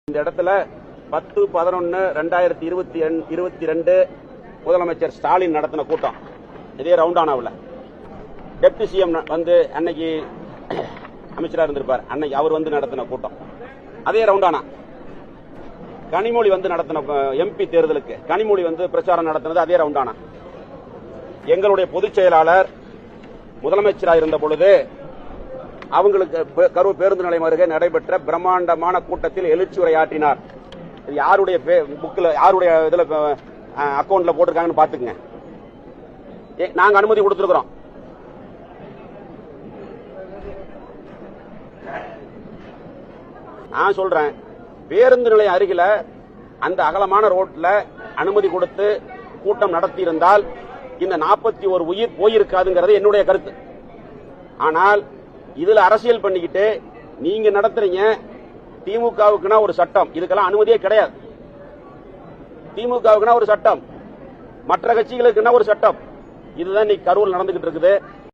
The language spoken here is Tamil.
இந்த இடத்துல 10/11/2022 முதலமைச்சர் ஸ்டாலின் நடத்தின கூட்டம். இதே ரவுண்டானாவில் டெப்டி சிஎம் வந்து அன்னைக்கு அமைச்சராக இருந்திருப்பார். அன்னைக்கு அவர் வந்து நடத்தின கூட்டம் அதே ரவுண்டானா. கனிமொழி வந்து நடத்தின எம்பி தேர்தலுக்கு கனிமொழி வந்து பிரச்சாரம் நடத்தினது அதே ரவுண்டானா. எங்களுடைய பொதுச் செயலாளர் முதலமைச்சராக இருந்த பொழுது அவங்களுக்கு கரூர் பேருந்து நிலையம் அருகே நடைபெற்ற பிரம்மாண்டமான கூட்டத்தில் எழுச்சி உரையாற்றினார். இது யாருடைய புக்ல யாருடைய இதுல அக்கவுண்ட்ல போட்டிருக்காங்கன்னு பாத்துக்கங்க. நாங்க அனுமதி கொடுத்திருக்கிறோம். நான் சொல்றேன், பேருந்து நிலையம் அருகில அந்த அகலமான ரோட்ல அனுமதி கொடுத்து கூட்டம் நடத்தி இருந்தால் இந்த 41 உயிர் போயிருக்காதுங்கிறது என்னுடைய கருத்து. ஆனால் இதுல அரசியல் பண்ணிக்கிட்டு நீங்க நடத்துறீங்க. திமுகவுக்குனா ஒரு சட்டம், இதுக்கெல்லாம் அனுமதியே கிடையாது. திமுகவுக்குனா ஒரு சட்டம், மற்ற கட்சிகளுக்குன்னா ஒரு சட்டம். இதுதான் இன்னைக்கு கரூர் நடந்துகிட்டு இருக்குது.